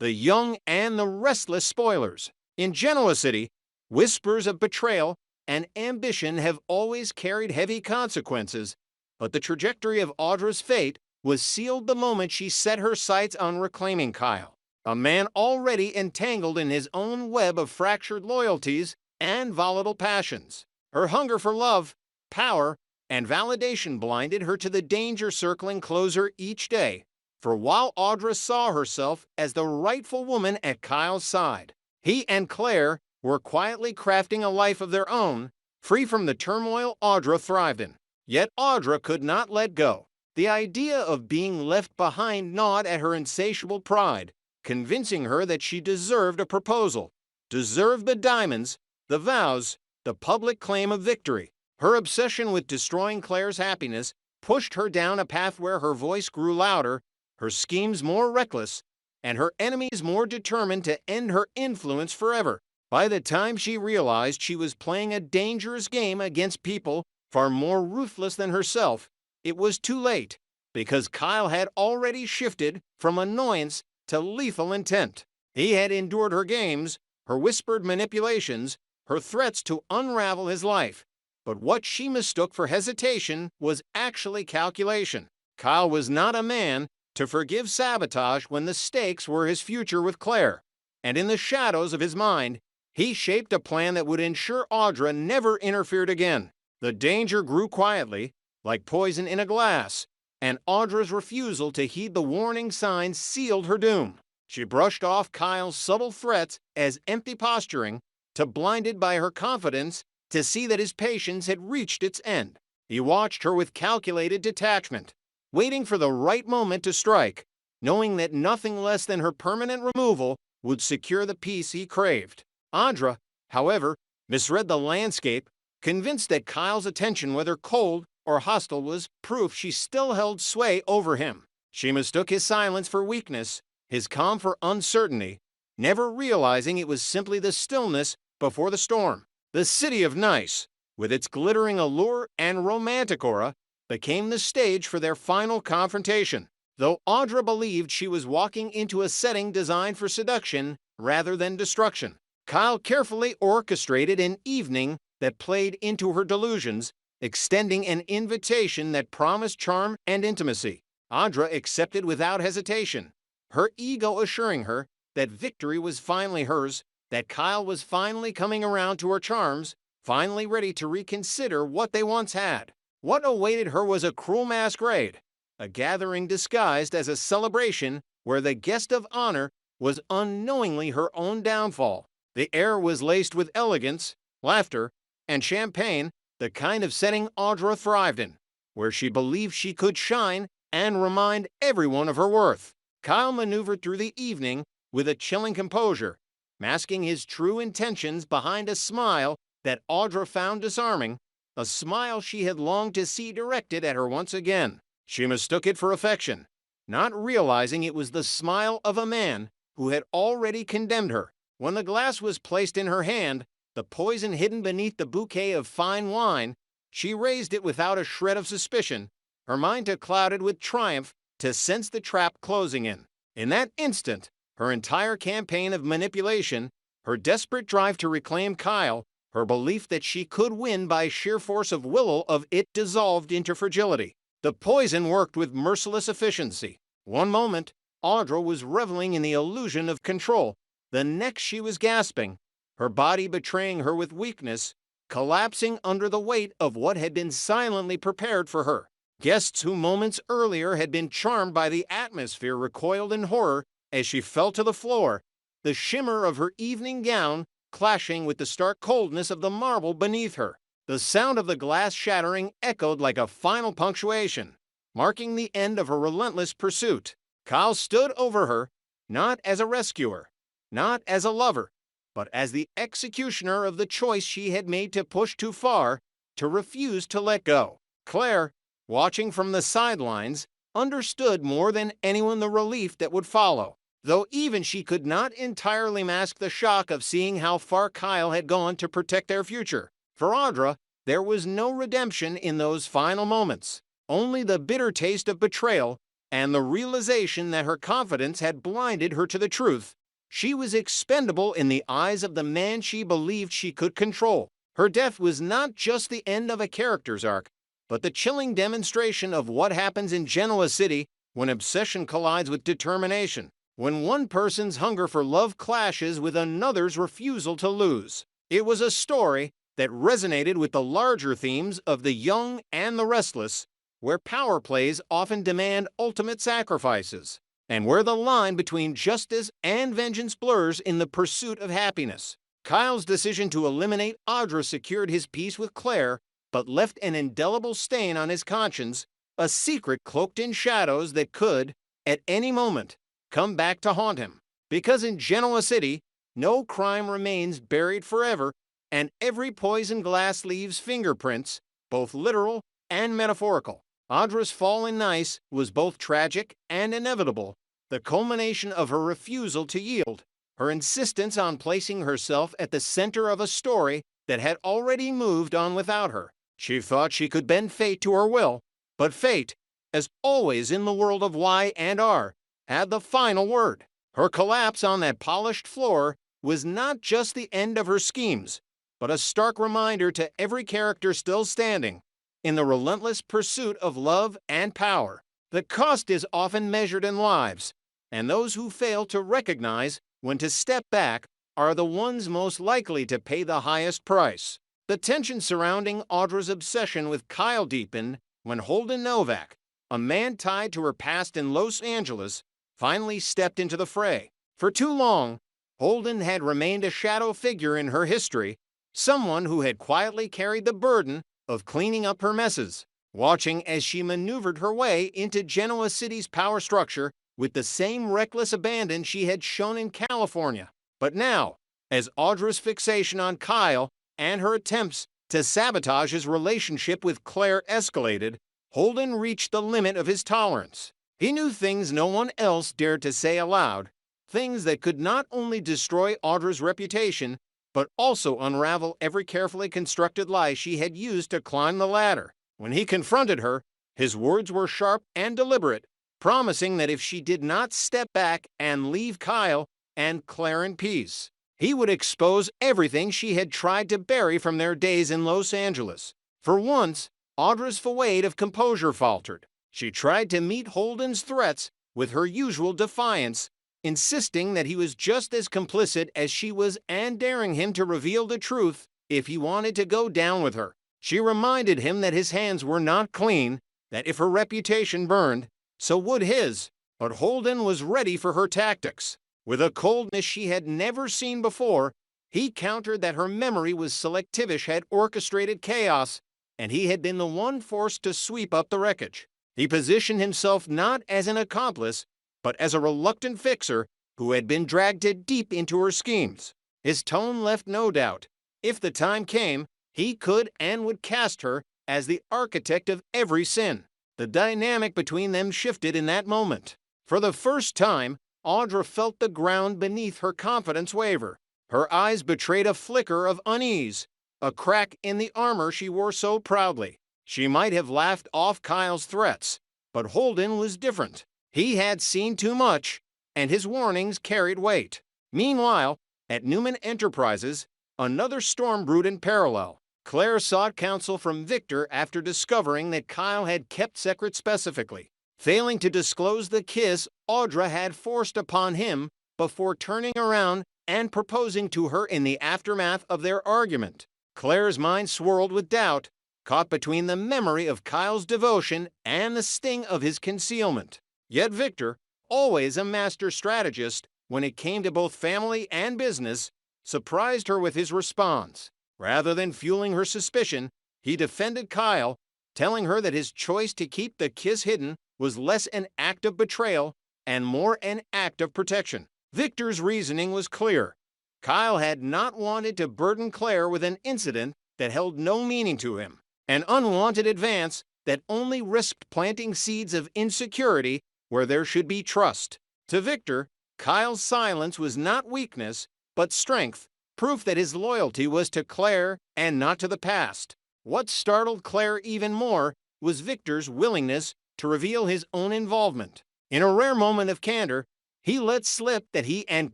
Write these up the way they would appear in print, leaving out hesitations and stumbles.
the young and the restless spoilers. In Genoa City, whispers of betrayal and ambition have always carried heavy consequences, but the trajectory of Audra's fate was sealed the moment she set her sights on reclaiming Kyle, a man already entangled in his own web of fractured loyalties and volatile passions. Her hunger for love, power, and validation blinded her to the danger circling closer each day. For while Audra saw herself as the rightful woman at Kyle's side, he and Claire were quietly crafting a life of their own, free from the turmoil Audra thrived in. Yet Audra could not let go. The idea of being left behind gnawed at her insatiable pride, convincing her that she deserved a proposal, deserved the diamonds, the vows, the public claim of victory. Her obsession with destroying Claire's happiness pushed her down a path where her voice grew louder, her schemes more reckless, and her enemies more determined to end her influence forever. By the time she realized she was playing a dangerous game against people far more ruthless than herself, it was too late, because Kyle had already shifted from annoyance to lethal intent. He had endured her games, her whispered manipulations, her threats to unravel his life. But what she mistook for hesitation was actually calculation. Kyle was not a man to forgive sabotage when the stakes were his future with Claire. And in the shadows of his mind, he shaped a plan that would ensure Audra never interfered again. The danger grew quietly, like poison in a glass, and Audra's refusal to heed the warning signs sealed her doom. She brushed off Kyle's subtle threats as empty posturing, too blinded by her confidence to see that his patience had reached its end. He watched her with calculated detachment, waiting for the right moment to strike, knowing that nothing less than her permanent removal would secure the peace he craved. Audra, however, misread the landscape, convinced that Kyle's attention, whether cold or hostile, was proof she still held sway over him. She mistook his silence for weakness, his calm for uncertainty, never realizing it was simply the stillness before the storm. The city of Nice, with its glittering allure and romantic aura, became the stage for their final confrontation. Though Audra believed she was walking into a setting designed for seduction rather than destruction, Kyle carefully orchestrated an evening that played into her delusions, extending an invitation that promised charm and intimacy. Audra accepted without hesitation, her ego assuring her that victory was finally hers, that Kyle was finally coming around to her charms, finally ready to reconsider what they once had. What awaited her was a cruel masquerade, a gathering disguised as a celebration where the guest of honor was unknowingly her own downfall. The air was laced with elegance, laughter, and champagne, the kind of setting Audra thrived in, where she believed she could shine and remind everyone of her worth. Kyle maneuvered through the evening with a chilling composure, masking his true intentions behind a smile that Audra found disarming, a smile she had longed to see directed at her once again. She mistook it for affection, not realizing it was the smile of a man who had already condemned her. When the glass was placed in her hand, the poison hidden beneath the bouquet of fine wine, she raised it without a shred of suspicion, her mind too clouded with triumph to sense the trap closing in. In that instant, her entire campaign of manipulation, her desperate drive to reclaim Kyle, her belief that she could win by sheer force of will of it dissolved into fragility. The poison worked with merciless efficiency. One moment, Audra was reveling in the illusion of control. The next she was gasping, her body betraying her with weakness, collapsing under the weight of what had been silently prepared for her. Guests who moments earlier had been charmed by the atmosphere recoiled in horror as she fell to the floor, the shimmer of her evening gown clashing with the stark coldness of the marble beneath her. The sound of the glass shattering echoed like a final punctuation, marking the end of her relentless pursuit. Kyle stood over her, not as a rescuer, not as a lover, but as the executioner of the choice she had made to push too far, to refuse to let go. Claire, watching from the sidelines, understood more than anyone the relief that would follow, though even she could not entirely mask the shock of seeing how far Kyle had gone to protect their future. For Audra, there was no redemption in those final moments, only the bitter taste of betrayal and the realization that her confidence had blinded her to the truth. She was expendable in the eyes of the man she believed she could control. Her death was not just the end of a character's arc, but the chilling demonstration of what happens in Genoa City when obsession collides with determination, when one person's hunger for love clashes with another's refusal to lose. It was a story that resonated with the larger themes of The Young and the Restless, where power plays often demand ultimate sacrifices, and where the line between justice and vengeance blurs in the pursuit of happiness. Kyle's decision to eliminate Audra secured his peace with Claire, but left an indelible stain on his conscience, a secret cloaked in shadows that could, at any moment, come back to haunt him. Because in Genoa City, no crime remains buried forever, and every poisoned glass leaves fingerprints, both literal and metaphorical. Audra's fall in Nice was both tragic and inevitable, the culmination of her refusal to yield, her insistence on placing herself at the center of a story that had already moved on without her. She thought she could bend fate to her will, but fate, as always in the world of Y&R, had the final word. Her collapse on that polished floor was not just the end of her schemes, but a stark reminder to every character still standing in the relentless pursuit of love and power. The cost is often measured in lives, and those who fail to recognize when to step back are the ones most likely to pay the highest price. The tension surrounding Audra's obsession with Kyle deepened when Holden Novak, a man tied to her past in Los Angeles, finally stepped into the fray. For too long, Holden had remained a shadow figure in her history, someone who had quietly carried the burden of cleaning up her messes, watching as she maneuvered her way into Genoa City's power structure with the same reckless abandon she had shown in California. But now, as Audra's fixation on Kyle and her attempts to sabotage his relationship with Claire escalated, Holden reached the limit of his tolerance. He knew things no one else dared to say aloud, things that could not only destroy Audra's reputation, but also unravel every carefully constructed lie she had used to climb the ladder. When he confronted her, his words were sharp and deliberate, promising that if she did not step back and leave Kyle and Claire in peace, he would expose everything she had tried to bury from their days in Los Angeles. For once, Audra's facade of composure faltered. She tried to meet Holden's threats with her usual defiance, insisting that he was just as complicit as she was and daring him to reveal the truth if he wanted to go down with her. She reminded him that his hands were not clean, that if her reputation burned, so would his. But Holden was ready for her tactics. With a coldness she had never seen before, he countered that her memory was selectivish, had orchestrated chaos, and he had been the one forced to sweep up the wreckage. He positioned himself not as an accomplice, but as a reluctant fixer who had been dragged deep into her schemes. His tone left no doubt. If the time came, he could and would cast her as the architect of every sin. The dynamic between them shifted in that moment. For the first time, Audra felt the ground beneath her confidence waver. Her eyes betrayed a flicker of unease, a crack in the armor she wore so proudly. She might have laughed off Kyle's threats, but Holden was different. He had seen too much, and his warnings carried weight. Meanwhile, at Newman Enterprises, another storm brewed in parallel. Claire sought counsel from Victor after discovering that Kyle had kept secrets specifically, failing to disclose the kiss Audra had forced upon him before turning around and proposing to her in the aftermath of their argument. Claire's mind swirled with doubt, caught between the memory of Kyle's devotion and the sting of his concealment. Yet Victor, always a master strategist when it came to both family and business, surprised her with his response. Rather than fueling her suspicion, he defended Kyle, telling her that his choice to keep the kiss hidden was less an act of betrayal and more an act of protection. Victor's reasoning was clear. Kyle had not wanted to burden Claire with an incident that held no meaning to him, an unwanted advance that only risked planting seeds of insecurity where there should be trust. To Victor, Kyle's silence was not weakness, but strength, proof that his loyalty was to Claire and not to the past. What startled Claire even more was Victor's willingness to reveal his own involvement. In a rare moment of candor, he let slip that he and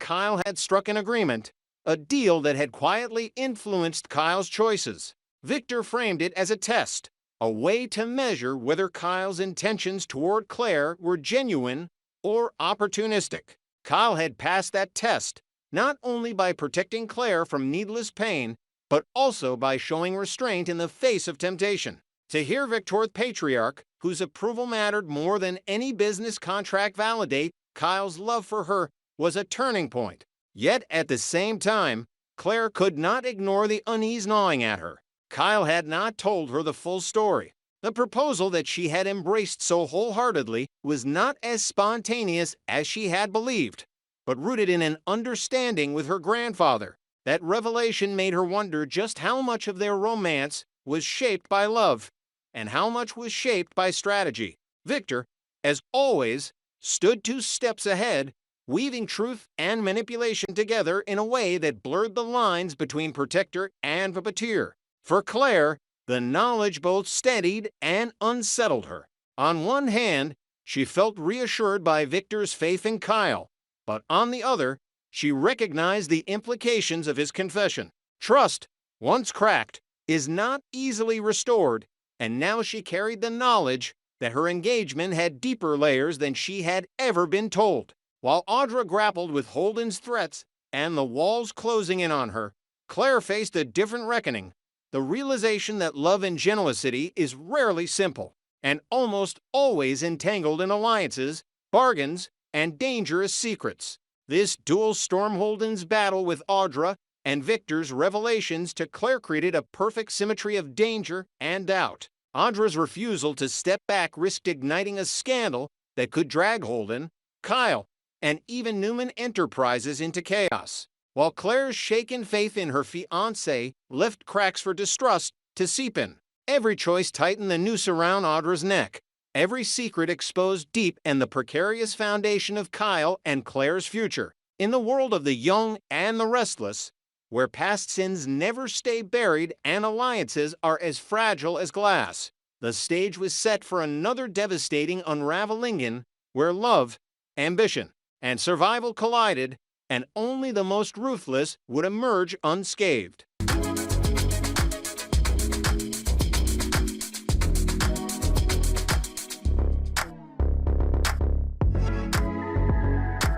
Kyle had struck an agreement, a deal that had quietly influenced Kyle's choices. Victor framed it as a test, a way to measure whether Kyle's intentions toward Claire were genuine or opportunistic. Kyle had passed that test, not only by protecting Claire from needless pain, but also by showing restraint in the face of temptation. To hear Victor the patriarch, whose approval mattered more than any business contract, validate Kyle's love for her was a turning point. Yet at the same time, Claire could not ignore the unease gnawing at her. Kyle had not told her the full story. The proposal that she had embraced so wholeheartedly was not as spontaneous as she had believed, but rooted in an understanding with her grandfather. That revelation made her wonder just how much of their romance was shaped by love, and how much was shaped by strategy. Victor, as always, stood 2 steps ahead, weaving truth and manipulation together in a way that blurred the lines between protector and puppeteer. For Claire, the knowledge both steadied and unsettled her. On one hand, she felt reassured by Victor's faith in Kyle, but on the other, she recognized the implications of his confession. Trust, once cracked, is not easily restored, and now she carried the knowledge that her engagement had deeper layers than she had ever been told. While Audra grappled with Holden's threats and the walls closing in on her, Claire faced a different reckoning. The realization that love in generosity is rarely simple, and almost always entangled in alliances, bargains, and dangerous secrets. This dual storm, Holden's battle with Audra and Victor's revelations to Claire, created a perfect symmetry of danger and doubt. Audra's refusal to step back risked igniting a scandal that could drag Holden, Kyle, and even Newman Enterprises into chaos, while Claire's shaken faith in her fiancé left cracks for distrust to seep in. Every choice tightened the noose around Audra's neck. Every secret exposed deep and the precarious foundation of Kyle and Claire's future. In the world of the young and the restless, where past sins never stay buried and alliances are as fragile as glass, the stage was set for another devastating unraveling where love, ambition, and survival collided, and only the most ruthless would emerge unscathed.